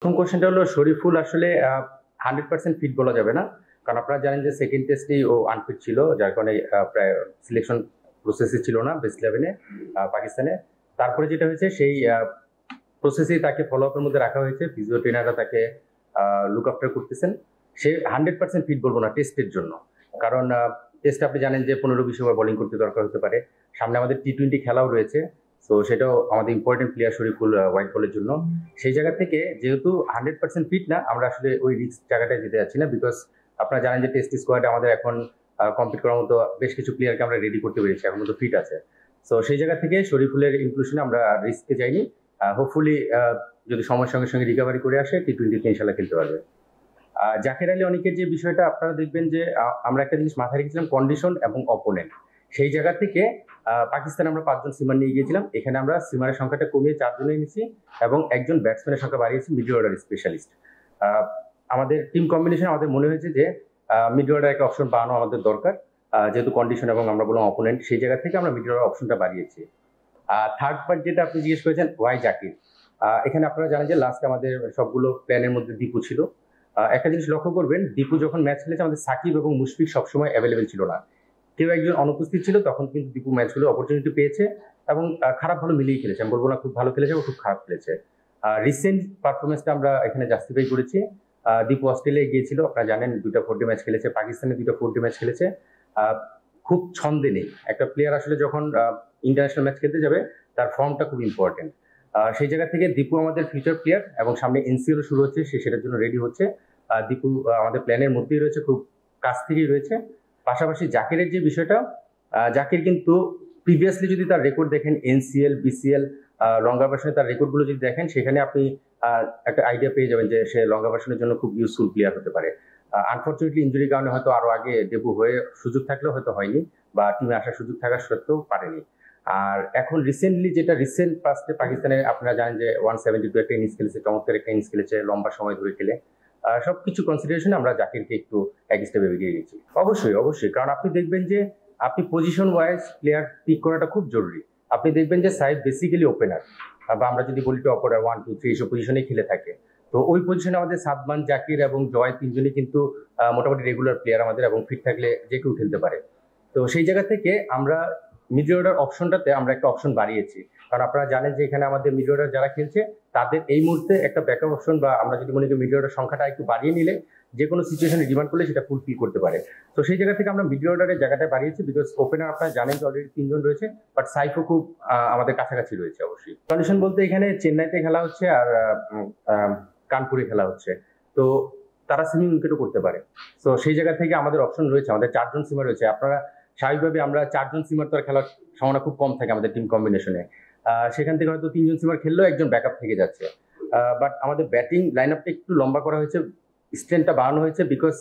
প্রথম কোশ্চেনটা হলো শরীফুল আসলে 100% ফিট বলা যাবে না, কারণ আপনারা জানেন যে সেকেন্ড টেস্টেই ও আনফিট ছিল, যার কারণে প্রায় সিলেকশন প্রসেসে ছিল না বেস্ট 11-এ পাকিস্তানে। তারপরে যেটা হয়েছে সেই প্রসেসেই তাকে ফলো আপের মধ্যে রাখা হয়েছে, ফিজিও ট্রেনাররা তাকে লুক আফটার করতেছেন। সে 100% ফিট বলবো না টেস্টের জন্য, কারণ টেস্টে আপনি জানেন যে 15-20 ওভার বোলিং করতে দরকার হতে পারে, সামনে আমাদের টি-20 খেলাও রয়েছে, তো সেটাও আমাদের ইম্পর্টেন্ট প্লেয়ার শরীফুল হোয়াইট বলের জন্য। সেই জায়গা থেকে যেহেতু 100% ফিট না, আমরা আসলে ওই রিস্ক জায়গাটায় যেতে যাচ্ছি না, বিকজ আপনারা জানেন যে টেস্ট স্কোয়াডে আমাদের এখন কমপ্লিট করার মতো বেশ কিছু প্লেয়ারকে আমরা রেডি করতে পেরেছি, এখন মতো ফিট আছে। তো সেই জায়গা থেকে শরীফুলের ইনক্লুশনে আমরা রিস্কে যাইনি। হোপফুলি যদি সময়ের সঙ্গে সঙ্গে রিকভারি করে আসে টি-20-তে ইনশাল্লাহ খেলতে পারবে। জাকের আলী অনেকের যে বিষয়টা আপনারা দেখবেন যে আমরা একটা জিনিস মাথায় রেখেছিলাম, কন্ডিশন এবং অপোনেন্ট। সেই জায়গা থেকে পাকিস্তানে আমরা 5 জন সিমার নিয়ে গিয়েছিলাম, এখানে আমরা সিমারের সংখ্যাটা কমিয়ে 4 জনে নিয়েছি এবং একজন ব্যাটসম্যানের সংখ্যা বাড়িয়েছি, মিডল অর্ডার স্পেশালিস্ট। আমাদের টিম কম্বিনেশন আমাদের মনে হয়েছে যে মিডল অর্ডার একটা অপশন বাড়ানো আমাদের দরকার, যেহেতু কন্ডিশন এবং আমরা বললাম অপোনেন্ট, সেই জায়গা থেকে আমরা মিডল অর্ডার অপশনটা বাড়িয়েছি। থার্ড পার্ট যেটা আপনি জিজ্ঞেস করেছেন ওয়াই জাকির, এখানে আপনারা জানেন যে লাস্টে আমাদের সবগুলো প্ল্যানের মধ্যে দীপু ছিল। একটা জিনিস লক্ষ্য করবেন, দীপু যখন ম্যাচ খেলেছে আমাদের সাকিব এবং মুশফিক সবসময় অ্যাভেলেবেল ছিল না, কেউ একজন অনুপস্থিত ছিল, তখন কিন্তু দীপু ম্যাচগুলো অপরচুনিটি পেয়েছে এবং খারাপ ভালো মিলিয়ে খেলেছে, আমি বলবো না খুব ভালো খেলেছে বা খুব খারাপ খেলেছে। রিসেন্ট পারফরমেন্সটা আমরা এখানে জাস্টিফাই করেছি। দীপু অস্ট্রেলিয়ায় গিয়েছিল, আপনারা জানেন 2টা 4-ডে ম্যাচ খেলেছে, পাকিস্তানে 2টা 4-ডে ম্যাচ খেলেছে, খুব ছন্দে নেই। একটা প্লেয়ার আসলে যখন ইন্টারন্যাশনাল ম্যাচ খেলতে যাবে তার ফর্মটা খুব ইম্পর্টেন্ট। সেই জায়গা থেকে দীপু আমাদের ফিউচার প্লেয়ার এবং সামনে এনসিএলও শুরু হচ্ছে, সে সেটার জন্য রেডি হচ্ছে। দীপু আমাদের প্ল্যানের মধ্যেই রয়েছে, খুব কাছ থেকেই রয়েছে। পাশাপাশি জাকিরের যে বিষয়টা, জাকির কিন্তু প্রিভিয়াসলি যদি তার রেকর্ড দেখেন, এনসিএল, বিসিএল, লঙ্গা ভার্সনে তার রেকর্ডগুলো যদি দেখেন, সেখানে আপনি একটা আইডিয়া পেয়ে যাবেন যে সে লঙ্গা ভার্সনের জন্য খুব ইউজফুল প্লেয়ার হতে পারে। আনফর্চুনেটলি ইঞ্জুরির কারণে হয়তো আরো আগে ডেবু হয়ে সুযোগ থাকলেও হয়তো হয়নি, বা টিমে আসার সুযোগ থাকা সত্ত্বেও পারেনি। আর এখন রিসেন্টলি যেটা রিসেন্ট পাস্টে পাকিস্তানে আপনারা জানেন যে 172 একটা ইনিংস খেলেছে, চমৎকার একটা ইনিংস খেলেছে, লম্বা সময় ধরে খেলে। সবকিছু কনসিডারেশনে আমরা জাকিরকে একটু এক স্টেপে এগিয়ে গেছি। অবশ্যই অবশ্যই, কারণ আপনি দেখবেন যে আপনি পজিশন ওয়াইজ প্লেয়ার পিক করাটা খুব জরুরি। আপনি দেখবেন যে সাইড বেসিক্যালি ওপেনার, বা আমরা যদি বলি টপ অর্ডার 1, 2, 3 এইসব পজিশনে খেলে থাকে, তো ওই পজিশনে আমাদের সাদমান, জাকির এবং জয় তিনজনই কিন্তু মোটামুটি রেগুলার প্লেয়ার আমাদের, এবং ফিট থাকলে যে কেউ খেলতে পারে। তো সেই জায়গা থেকে আমরা মিডল অর্ডার অপশনটাতে আমরা একটা অপশন বাড়িয়েছি, কারণ আপনারা জানেন যে এখানে আমাদের মিডল অর্ডার যারা খেলছে তাদের এই মুহূর্তে একটা ব্যাকআপ অপশন, বা আমরা যদি মনে করি মিডল অর্ডার সংখ্যাটা একটু বাড়িয়ে নিলে যে কোনো সিচুয়েশনে ডিমান্ড করলে সেটা ফুলফিল করতে পারে। তো সেই জায়গা থেকে আমরা মিডল অর্ডারের জায়গাটা বাড়িয়েছি, বিকজ ওপেনার আপনারা জানেন যে অলরেডি 3 জন রয়েছে, বাট সাইফও খুব আমাদের কাছাকাছি রয়েছে। অবশ্যই কন্ডিশন বলতে এখানে চেন্নাইতে খেলা হচ্ছে আর কানপুরে খেলা হচ্ছে, তো তারা সিমিং উইকেটও করতে পারে। তো সেই জায়গা থেকে আমাদের অপশন রয়েছে, আমাদের 4 জন সিমার রয়েছে। আপনারা স্বাভাবিকভাবে আমরা 4 জন সিমার তো আর খেলার সম্ভাবনা খুব কম থাকে আমাদের টিম কম্বিনেশনে, সেখান থেকে হয়তো 3 জন সিমার খেললেও একজন ব্যাকআপ থেকে যাচ্ছে। বাট আমাদের ব্যাটিং লাইন আপটা একটু লম্বা করা হয়েছে, স্ট্রেন্থটা বাড়ানো হয়েছে, বিকজ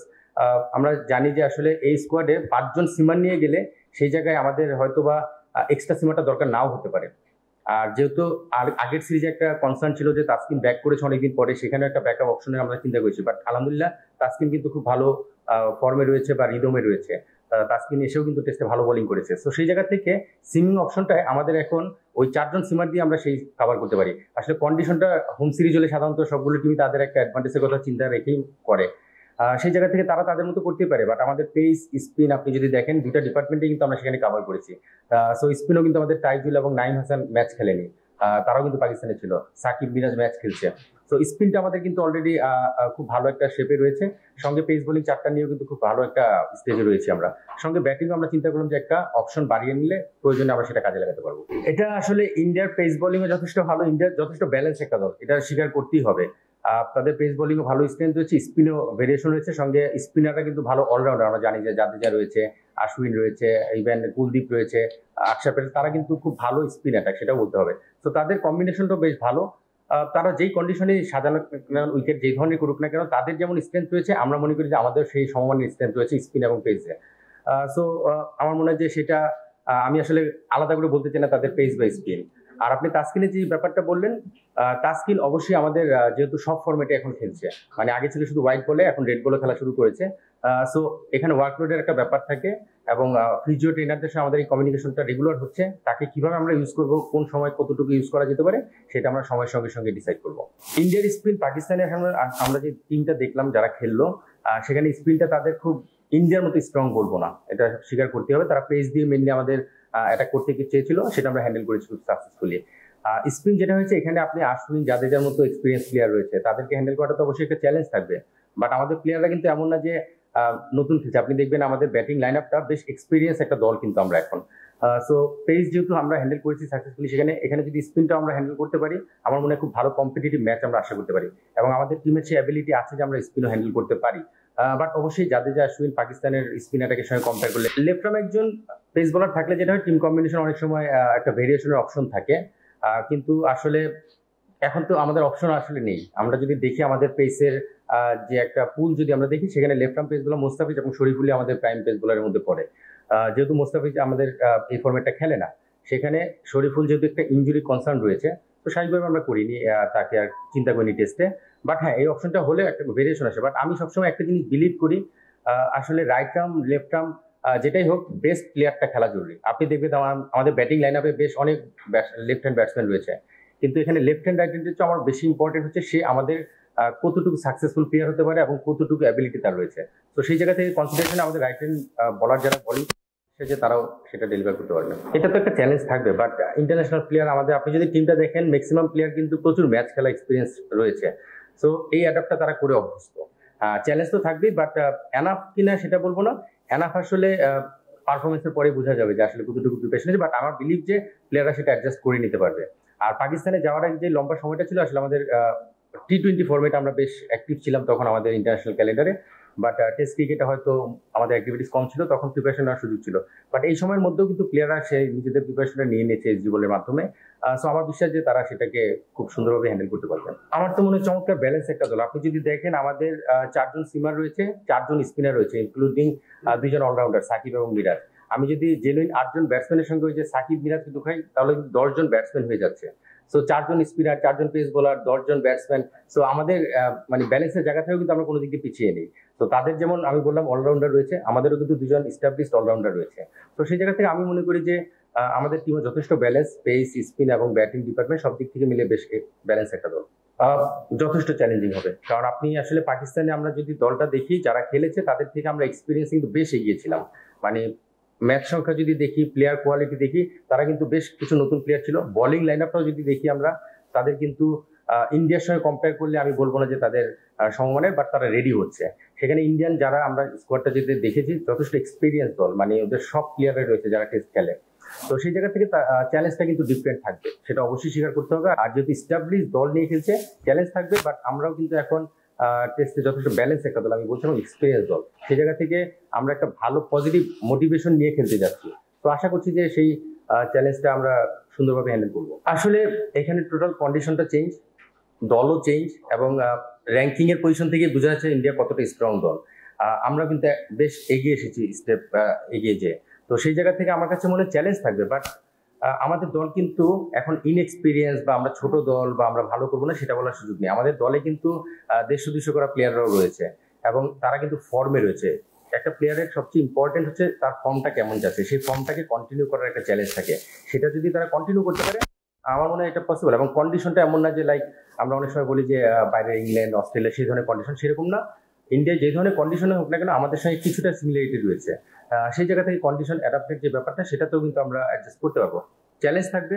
আমরা জানি যে আসলে এই স্কোয়াডে 5 জন সিমার নিয়ে গেলে সেই জায়গায় আমাদের হয়তো বা এক্সট্রা সিমারটা দরকার নাও হতে পারে। আর যেহেতু আগের সিরিজে একটা কনসার্ন ছিল যে তাসকিন ব্যাক করেছে অনেকদিন পরে, সেখানে একটা ব্যাকআপ অপশনের আমরা চিন্তা করেছি, বাট আলহামদুলিল্লাহ তাসকিন কিন্তু খুব ভালো ফর্মে রয়েছে বা রিদমে রয়েছে, তাসকিন এসেও কিন্তু টেস্টে ভালো বোলিং করেছে। তো সেই জায়গা থেকে সিমিং অপশনটায় আমাদের এখন ওই 4 জন সিমার দিয়ে আমরা সেই কভার করতে পারি। আসলে কন্ডিশনটা হোম সিরিজ হলে সাধারণত সবগুলো টিমই তাদের একটা অ্যাডভান্টেজের কথা চিন্তা রেখেই করে, সেই জায়গা থেকে তারা তাদের মতো করতে পারে। বাট আমাদের পেস, স্পিন আপনি যদি দেখেন, 2টা ডিপার্টমেন্টে কিন্তু আমরা সেখানে কভার করেছি। সো স্পিনও কিন্তু আমাদের তাইজুল এবং নাইম হাসান ম্যাচ খেলেনি, তারাও কিন্তু পাকিস্তানে ছিল, সাকিব মিরাজ ম্যাচ খেলছে। তো স্পিনটা আমাদের কিন্তু অলরেডি খুব ভালো একটা শেপে রয়েছে, সঙ্গে পেস বোলিং 4টা নিয়েও কিন্তু খুব ভালো একটা স্টেজে রয়েছে আমরা। সঙ্গে ব্যাটিং আমরা চিন্তা করলাম যে একটা অপশন বাড়িয়ে নিলে প্রয়োজনে আমরা সেটা কাজে লাগাতে পারবো। এটা আসলে ইন্ডিয়ার পেস বোলিং এ যথেষ্ট ভালো, ইন্ডিয়ার যথেষ্ট ব্যালেন্স একটা দল, এটা স্বীকার করতেই হবে। তাদের পেস বোলিং ভালো স্ট্রেংথ রয়েছে, স্পিনও ভেরিয়েশন রয়েছে, সঙ্গে স্পিনাররা কিন্তু ভালো অলরাউন্ডার। আমরা জানি যে জাদেজা রয়েছে, আশ্বিন রয়েছে, ইভেন কুলদীপ রয়েছে, আকশার প্যাটেল, তারা কিন্তু খুব ভালো স্পিন অ্যাটাক, সেটাও বলতে হবে। তো তাদের কম্বিনেশনটাও বেশ ভালো। তারা যেই কন্ডিশনে সাজানো উইকেট যে ধরনের করুক না কেন, তাদের যেমন স্ট্রেংথ রয়েছে, আমরা মনে করি যে আমাদের সেই সমমানের স্ট্রেংথ রয়েছে স্পিন এবং পেসে। সো আমার মনে হয় যে সেটা আমি আসলে আলাদা করে বলতে চাই না তাদের পেস বা স্পিন। আর আপনি তাসকিনের যে ব্যাপারটা বললেন, তাসকিন অবশ্যই আমাদের যেহেতু সব ফরম্যাটে এখন খেলছে, মানে আগে ছিল শুধু হোয়াইট বলে, এখন রেড বলে খেলা শুরু করেছে। সো এখানে ওয়ার্কলোডের একটা ব্যাপার থাকে, এবং ফিজিও ট্রেনারদের সাথে আমাদের এই কমিউনিকেশনটা রেগুলার হচ্ছে। তাকে কিভাবে আমরা ইউজ করব, কোন সময় কতটুকু ইউজ করা যেতে পারে, সেটা আমরা সময়ের সঙ্গে সঙ্গে ডিসাইড করব। ইন্ডিয়ার স্পিন পাকিস্তানে আমরা যে টিমটা দেখলাম যারা খেললো, সেখানে স্পিনটা তাদের খুব ইন্ডিয়ার মতো স্ট্রং বলবো না, এটা স্বীকার করতে হবে। তারা পেস দিয়ে মেনলি আমাদের অ্যাটাক করতে চেয়েছিল, সেটা আমরা হ্যান্ডেল করেছি খুব সাকসেসফুলি। স্পিন যেটা হয়েছে, এখানে আপনি আশ্বিন জাদেজার মতো এক্সপিরিয়েন্স প্লেয়ার রয়েছে, তাদেরকে হ্যান্ডেল করাটা তো অবশ্যই একটা চ্যালেঞ্জ থাকবে। বাট আমাদের প্লেয়াররা কিন্তু এমন না যে নতুন খেলছে। আপনি দেখবেন আমাদের ব্যাটিং লাইন আপটা বেশ এক্সপিরিয়েন্স একটা দল কিন্তু আমরা এখন। সো পেস যেহেতু আমরা হ্যান্ডেল করেছি সাকসেসফুলি, এখানে যদি স্পিনটা আমরা হ্যান্ডেল করতে পারি, আমার মনে হয় খুব ভালো কম্পিটিটিভ ম্যাচ আমরা আশা করতে পারি। এবং আমাদের টিমের সেই অ্যাবিলিটি আছে যে আমরা স্পিনও হ্যান্ডেল করতে পারি। বাট অবশ্যই জাদেজা আশ্বিন পাকিস্তানের স্পিন অ্যাটাকের সঙ্গে কম্পেয়ার করলে, লেফট আর্মে একজন পেস বোলার থাকলে যেটা হয়, টিম কম্বিনেশন অনেক সময় একটা ভেরিয়েশনের অপশন থাকে। কিন্তু আসলে এখন তো আমাদের অপশন আসলে নেই। আমরা যদি দেখি আমাদের পেসের যে একটা পুল যদি আমরা দেখি, সেখানে left arm pace bowler Mustafiz এবং শরীফুলি আমাদের প্রাইম পেস বোলারের মধ্যে পড়ে। যেহেতু মোস্তাফিজ আমাদের এই ফর্মেটটা খেলে না, সেখানে শরীফুল যেহেতু একটা ইনজুরি কনসার্ন রয়েছে, তো স্বাভাবিকভাবে আমরা করিনি, তাকে আর চিন্তা করিনি টেস্টে। বাট হ্যাঁ, এই অপশনটা হলে একটা ভেরিয়েশন আসে। বাট আমি সবসময় একটা জিনিস বিলিভ করি, আসলে রাইট আর্ম লেফট আর্ম যেটাই হোক, বেস্ট প্লেয়ারটা খেলা জরুরি। আপনি দেখবেন আমাদের ব্যাটিং লাইন আপে বেশ অনেক লেফট হ্যান্ড ব্যাটসম্যান রয়েছে, কিন্তু এখানে লেফট হ্যান্ড রাইট হ্যান্ডের চেয়ে আমার বেশি ইম্পর্টেন্ট হচ্ছে সে আমাদের কতটুকু সাকসেসফুল প্লেয়ার হতে পারে এবং কতটুকু অ্যাবিলিটি তার রয়েছে। তো সেই জায়গা থেকে কনসিডারেশনে আমাদের রাইট হ্যান্ড বলার যারা বলিং, যে তারাও সেটা ডেলিভার করতে পারবে। এটা তো একটা চ্যালেঞ্জ থাকবে। বাট ইন্টারন্যাশনাল প্লেয়ার আমাদের, আপনি যদি টিমটা দেখেন, ম্যাক্সিমাম প্লেয়ার কিন্তু প্রচুর ম্যাচ খেলা এক্সপিরিয়েন্স রয়েছে। সো এই অ্যাডাপ্টটা তারা করে অভ্যস্ত। চ্যালেঞ্জ তো থাকবেই, বাট এনাফ কিনা সেটা বলবো না। এনাফ আসলে পারফরমেন্সের পরে বোঝা যাবে যে আসলে কতটুকু প্রিপারেশন আছে। বাট আমার বিলিভ যে প্লেয়াররা সেটা অ্যাডজাস্ট করে নিতে পারবে। আর পাকিস্তানে যাওয়ার আগে যে লম্বা সময়টা ছিল, আসলে আমাদের টি-20 ফরম্যাট আমরা বেশ অ্যাক্টিভ ছিলাম তখন আমাদের ইন্টারন্যাশনাল ক্যালেন্ডারে। বাট টেস্ট ক্রিকেটে হয়তো আমাদের অ্যাক্টিভিটিস কম ছিল, তখন প্রিপারেশন নেওয়ার সুযোগ ছিল। বাট এই সময়ের মধ্যেও কিন্তু প্লেয়াররা সেই নিজেদের প্রিপারেশনটা নিয়ে নিয়েছে এসজি বলের মাধ্যমে। সো আমার বিশ্বাস যে তারা সেটাকে খুব সুন্দরভাবে হ্যান্ডেল করতে পারবেন। আমার তো মনে হয় চমৎকার ব্যালেন্স একটা দল। আপনি যদি দেখেন, আমাদের 4জন সিমার রয়েছে, 4জন স্পিনার রয়েছে, ইনক্লুডিং 2জন অলরাউন্ডার সাকিব এবং মিরাজ। আমি যদি জেনুইন 8জন ব্যাটসম্যানের সঙ্গে ওই যে সাকিব মিরাজকে ঢুকাই, তাহলে 10জন ব্যাটসম্যান হয়ে যাচ্ছে। সো 4জন স্পিনার, 4জন পেস বোলার, 10জন ব্যাটসম্যান। সো আমাদের মানে ব্যালেন্সের জায়গা থেকেও কিন্তু আমরা কোনো দিক দিয়ে পিছিয়ে নেই। তো তাদের যেমন আমি বললাম অলরাউন্ডার রয়েছে, আমাদেরও কিন্তু 2জন এস্টাবলিশড অলরাউন্ডার রয়েছে। তো সেই জায়গা থেকে আমি মনে করি যে আমাদের টিমে যথেষ্ট ব্যালেন্স, পেস, স্পিন এবং ব্যাটিং ডিপার্টমেন্ট সব দিক থেকে মিলে বেশ ব্যালেন্স একটা দল। যথেষ্ট চ্যালেঞ্জিং হবে, কারণ আপনি আসলে পাকিস্তানে আমরা যদি দলটা দেখি, যারা খেলেছে তাদের থেকে আমরা এক্সপিরিয়েন্স কিন্তু বেশ এগিয়েছিলাম। মানে ম্যাচ সংখ্যা যদি দেখি, প্লেয়ার কোয়ালিটি দেখি, তারা কিন্তু বেশ কিছু নতুন প্লেয়ার ছিল। বোলিং লাইন আপটাও যদি দেখি আমরা, তাদের কিন্তু ইন্ডিয়ার সঙ্গে কম্পেয়ার করলে আমি বলবো না যে তাদের সমমানের, বাট তারা রেডি হচ্ছে। সেখানে ইন্ডিয়ান যারা আমরা স্কোয়াডটা যদি দেখেছি, যথেষ্ট এক্সপিরিয়েন্স দল, মানে ওদের সব প্লেয়াররা রয়েছে যারা টেস্ট খেলে। তো সেই জায়গা থেকে চ্যালেঞ্জটা কিন্তু ডিফারেন্ট থাকবে, সেটা অবশ্যই স্বীকার করতে হবে। আর যেহেতু এস্টাবলিশ দল নিয়ে খেলছে, চ্যালেঞ্জ থাকবে। বাট আমরাও কিন্তু এখন টেস্টে যথেষ্ট ব্যালেন্স একটা দল, আমি বলছিলাম এক্সপিরিয়েন্স দল। সেই জায়গা থেকে আমরা একটা ভালো পজিটিভ মোটিভেশন নিয়ে খেলতে যাচ্ছি। তো আশা করছি যে সেই চ্যালেঞ্জটা আমরা সুন্দরভাবে হ্যান্ডেল করবো। আসলে এখানে টোটাল কন্ডিশনটা চেঞ্জ, দলও চেঞ্জ, এবং র্যাঙ্কিং এর পজিশন থেকে বোঝা যাচ্ছে ইন্ডিয়া কতটা স্ট্রং দল। আমরা কিন্তু বেশ এগিয়ে এসেছি, স্টেপ এগিয়ে যেয়ে। তো সেই জায়গা থেকে আমার কাছে মনে হয় চ্যালেঞ্জ থাকবে। বাট আমাদের দল কিন্তু এখন ইনএক্সপিরিয়েন্স বা আমরা ছোট দল বা আমরা ভালো করবো না সেটা বলার সুযোগ নেই। আমাদের দলে কিন্তু 150-200 করা প্লেয়াররাও রয়েছে এবং তারা কিন্তু ফর্মে রয়েছে। একটা প্লেয়ারের সবচেয়ে ইম্পর্টেন্ট হচ্ছে তার ফর্মটা কেমন যাচ্ছে, সেই ফর্মটাকে কন্টিনিউ করার একটা চ্যালেঞ্জ থাকে। সেটা যদি তারা কন্টিনিউ করতে পারে, আমার মনে হয় এটা পসিবল। এবং কন্ডিশনটা এমন না যে লাইক আমরা অনেক সময় বলি যে বাইরে ইংল্যান্ড, অস্ট্রেলিয়া সেই ধরনের কন্ডিশন, সেরকম না। ইন্ডিয়ায় যে ধরনের কন্ডিশনে হোক না কেন, আমাদের সঙ্গে কিছুটা সিমিলারিটি রয়েছে। সেই জায়গা থেকে কন্ডিশন অ্যাডাপ্টেড যে ব্যাপারটা, সেটাতেও কিন্তু আমরা অ্যাডজাস্ট করতে পারবো। চ্যালেঞ্জ থাকবে,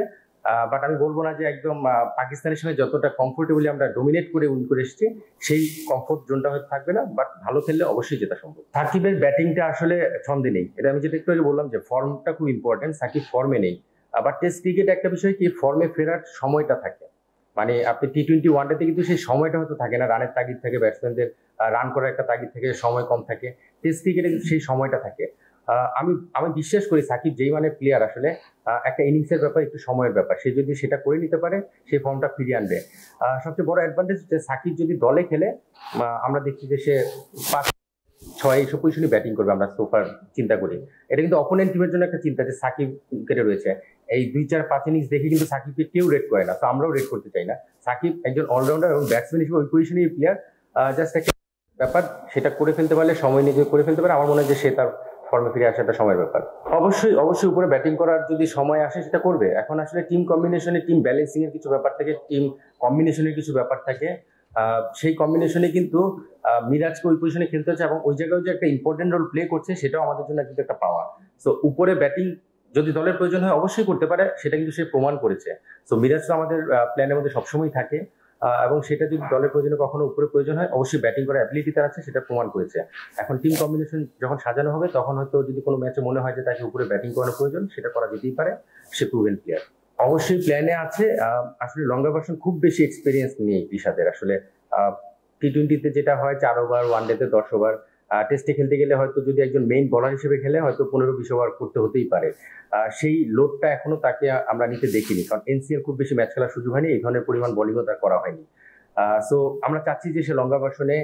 বাট আমি বলবো না যে একদম পাকিস্তানের সঙ্গে যতটা কমফোর্টেবলি আমরা ডোমিনেট করে উইন করে এসেছি, সেই কমফোর্ট জোনটা হয়তো থাকবে না। বাট ভালো খেললে অবশ্যই জেতা সম্ভব। সাকিবের ব্যাটিংটা আসলে ছন্দে নেই, এটা আমি যেটা একটু আগে বললাম যে ফর্মটা খুব ইম্পর্টেন্ট। সাকিব ফর্মে নেই। আবার টেস্ট ক্রিকেট একটা বিষয় কি, ফর্মে ফেরার সময়টা থাকে। মানে আপনি টি-20 ওয়ানডেতে কিন্তু সেই সময়টা হয়তো থাকে না, রানের তাগিদ থাকে, ব্যাটসম্যানদের রান করার একটা তাগিদ থেকে, সময় কম থাকে। টেস্ট ক্রিকেটে কিন্তু সেই সময়টা থাকে। আমি বিশ্বাস করি সাকিব যেই মানে প্লেয়ার, আসলে একটা ইনিংসের ব্যাপার, একটু সময়ের ব্যাপার, সে যদি সেটা করে নিতে পারে, সেই ফর্মটা ফিরিয়ে আনবে। সবচেয়ে বড় অ্যাডভান্টেজ হচ্ছে সাকিব যদি দলে খেলে, আমরা দেখছি যে সে 5-6 এইসব পজিশনে ব্যাটিং করবে। আমরা সোফার চিন্তা করি, এটা কিন্তু অপোনেন্ট টিমের জন্য একটা চিন্তা যে সাকিব উইকেটে রয়েছে। এই 2-4-5 ইনিংস দেখে কিন্তু সাকিবকে কেউ রেট করে না, তো আমরাও রেট করতে চাই না। সাকিব একজন অলরাউন্ডার এবং ব্যাটসম্যান হিসেবে ওই পজিশনের প্লেয়ার। জাস্ট একটা ব্যাপার, সেটা করে ফেলতে পারলে, সময় নিজে করে ফেলতে পারে, আমার মনে হয় যে সে তার ফর্মে ফিরে আসাটা সময়ের ব্যাপার। অবশ্যই অবশ্যই উপরে ব্যাটিং করার যদি সময় আসে সেটা করবে। এখন আসলে টিম কম্বিনেশনে, টিম ব্যালেন্সিং এর কিছু ব্যাপার থাকে, টিম কম্বিনেশনের কিছু ব্যাপার থাকে। সেই কম্বিনেশনে কিন্তু মিরাজকে ওই পজিশনে খেলতে হচ্ছে এবং ওই জায়গায় যে একটা ইম্পর্টেন্ট রোল প্লে করছে সেটাও আমাদের জন্য কিন্তু একটা পাওয়া। সো উপরে ব্যাটিং যদি দলের প্রয়োজন হয় অবশ্যই করতে পারে, সেটা কিন্তু সে প্রমাণ করেছে। সো মিরাজ তো আমাদের প্ল্যানের মধ্যে সবসময় থাকে এবং সেটা যদি দলের প্রয়োজনে কখনো উপরে প্রয়োজন হয় অবশ্যই ব্যাটিং করার অ্যাবিলিটি তার আছে, সেটা প্রমাণ করেছে। এখন টিম কম্বিনেশন যখন সাজানো হবে তখন হয়তো যদি কোনো ম্যাচে মনে হয় যে তাকে উপরে ব্যাটিং করানোর প্রয়োজন, সেটা করা যেতেই পারে। সে প্রুভেন প্লেয়ার, অবশ্যই প্ল্যানে আছে। আসলে লঙ্গা ভার্সন খুব বেশি এক্সপিরিয়েন্স নেই রিশাদের। আসলে টি-20-তে যেটা হয় 4 ওভার, ওয়ানডেতে 10 ওভার, টেস্টে খেলতে গেলে হয়তো যদি একজন মেইন বোলার হিসেবে খেলে হয়তো 15-20 ওভার করতে হতেই পারে। সেই লোডটা এখনো তাকে আমরা নিতে দেখিনি, কারণ এনসিএল খুব বেশি ম্যাচ খেলার সুযোগ হয়নি, এই ধরনের পরিমাণ বোলিংও তার করা হয়নি। সো আমরা চাচ্ছি যে সে লঙ্গা ভার্সনে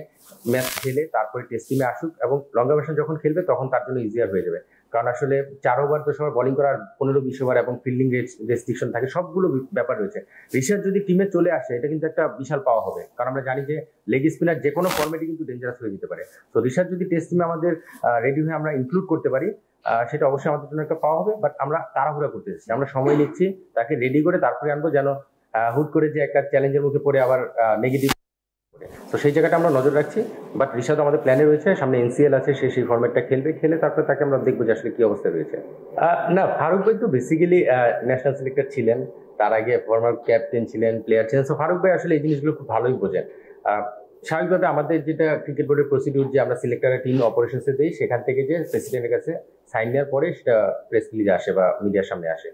ম্যাচ খেলে তারপরে টেস্ট টিমে আসুক এবং লঙ্গা ভার্সন যখন খেলবে তখন তার জন্য ইজিয়ার হয়ে যাবে। কারণ আসলে 4 ওভার 10 ওভার বোলিং করার 15-20 ওভার এবং ফিল্ডিং রেস্ট্রিকশন থাকে, সবগুলো ব্যাপার রয়েছে। রিশাদ যদি টিমে চলে আসে এটা কিন্তু একটা বিশাল পাওয়া হবে, কারণ আমরা জানি যে লেগ স্পিনার যে কোনো ফর্মেটে কিন্তু ডেঞ্জারাস হয়ে যেতে পারে। তো রিশাদ যদি টেস্ট টিমে আমাদের রেডি হয়ে আমরা ইনক্লুড করতে পারি সেটা অবশ্যই আমাদের জন্য একটা পাওয়া হবে। বাট আমরা তাড়াহুড়া করতে চাচ্ছি, আমরা সময় নিচ্ছি তাকে রেডি করে তারপরে আনবো, যেন হুট করে যে একটা চ্যালেঞ্জের মুখে পড়ে আবার নেগেটিভ। তো সেই জায়গাটা আমরা নজর রাখছি। বাট রিশাদ আমাদের প্ল্যানে রয়েছে, সামনে এনসিএল আছে, সে সেই ফরম্যাটটা খেলবে, খেলে তারপরে তাকে আমরা দেখবো যে আসলে কি অবস্থা রয়েছে। না, ফারুক ভাই তো বেসিক্যালি ন্যাশনাল সিলেক্টর ছিলেন, তার আগে ফর্মার ক্যাপ্টেন ছিলেন, প্লেয়ার ছিলেন। সো ফারুক ভাই আসলে এই জিনিসগুলো খুব ভালোই বোঝেন। স্বাভাবিকভাবে আমাদের যেটা ক্রিকেট বোর্ডের প্রসিডিউর যে আমরা সিলেক্টরের টিম অপারেশনসে দিই, সেখান থেকে যে প্রেসিডেন্টের কাছে সাইন নেওয়ার পরে সেটা প্রেস রিলিজে আসে বা মিডিয়ার সামনে আসে।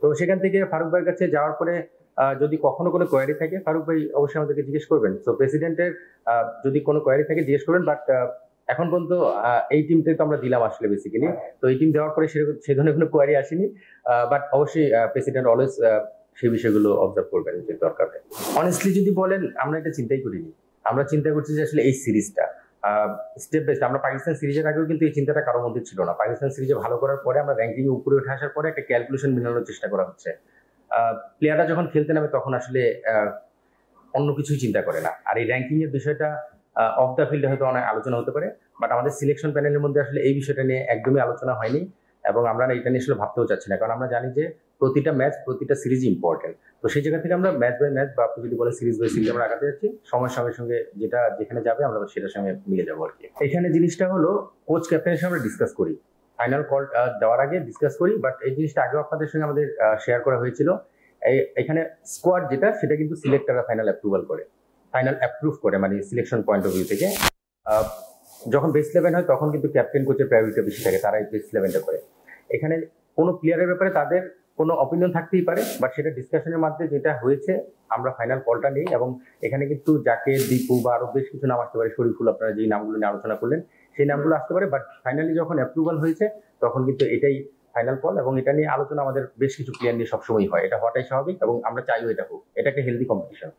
তো সেখান থেকে ফারুক ভাইয়ের কাছে যাওয়ার পরে যদি কখনো কোনো কোয়ারি থাকে ফারুক ভাই অবশ্যই আমাদেরকে জিজ্ঞেস করবেন। তো প্রেসিডেন্টের যদি কোনো কোয়ারি থাকে জিজ্ঞেস করবেন। বাট এখন পর্যন্ত এই টিমটাই তো আমরা দিলাম আসলে বেসিক্যালি। তো এই টিম দেওয়ার পরে সে ধরনের কোনো কোয়ারি আসেনি। বাট অবশ্যই প্রেসিডেন্ট অলওয়েজ সেই বিষয়গুলো অবজার্ভ করবেন যে দরকার হয়। অনেস্টলি যদি বলেন আমরা এটা চিন্তাই করিনি। আমরা চিন্তা করছি যে আসলে এই সিরিজটা স্টেপ বাই স্টেপ। আমরা পাকিস্তান সিরিজের আগেও কিন্তু এই চিন্তাটা কারোর মধ্যে ছিল না। পাকিস্তান সিরিজে ভালো করার পরে আমরা র্যাঙ্কিং এ উপরে উঠে আসার পরে একটা ক্যালকুলেশন মেলানোর চেষ্টা করা হচ্ছে। প্লেয়াররা যখন খেলতে নামে তখন আসলে অন্য কিছুই চিন্তা করে না। আর এই র্যাঙ্কিং এর বিষয়টা অফ দ্য ফিল্ডে হয়তো অনেক আলোচনা হতে পারে, বাট আমাদের সিলেকশন প্যানেলের মধ্যে আসলে এই বিষয়টা নিয়ে একদমই আলোচনা হয়নি এবং আমরা এটা নিয়ে আসলে ভাবতেও চাচ্ছি না, কারণ আমরা জানি যে প্রতিটা ম্যাচ প্রতিটা সিরিজ ইম্পর্টেন্ট। তো সেই জায়গা থেকে আমরা ম্যাচ বাই ম্যাচ বা আপনি যদি বলেন সিরিজ বাই সিরিজ আমরা আগাতে যাচ্ছি, সময়ের সঙ্গে সঙ্গে যেটা যেখানে যাবে আমরা সেটার সঙ্গে মিলে যাবো আর কি। এখানে জিনিসটা হলো কোচ ক্যাপ্টেনের সঙ্গে আমরা ডিসকাস করি, ফাইনাল কল দেওয়ার আগে ডিসকাস করি। বাট এই জিনিসটা আগেও আপনাদের সঙ্গে আমাদের শেয়ার করা হয়েছিল। এখানে স্কোয়াড যেটা সেটা কিন্তু সিলেক্টররা ফাইনাল অ্যাপ্রুভ করে, মানে সিলেকশন পয়েন্ট অফ ভিউ থেকে। যখন বেস্ট 11 হয় তখন কিন্তু ক্যাপ্টেন কোচের প্রায়োরিটি বেশি থাকে, তারাই বেস্ট 11টা করে। এখানে কোনো প্লেয়ারের ব্যাপারে তাদের কোনো অপিনিয়ন থাকতেই পারে, বাট সেটা ডিসকাশনের মাধ্যমে যেটা হয়েছে আমরা ফাইনাল কলটা নেই। এবং এখানে কিন্তু জাকের, দীপু বা আরো বেশ কিছু নাম আসতে পারে, শরীফুল, আপনারা যেই নামগুলো নিয়ে আলোচনা করলেন সেই নামগুলো আসতে পারে। বাট ফাইনালি যখন অ্যাপ্রুভাল হয়েছে তখন কিন্তু এটাই ফাইনাল কল এবং এটা নিয়ে আলোচনা আমাদের বেশ কিছু প্লেয়ার নিয়ে সবসময় হয়। এটা হওয়াটাই স্বাভাবিক এবং আমরা চাইও এটা হোক, এটা একটা হেলদি কম্পিটিশন।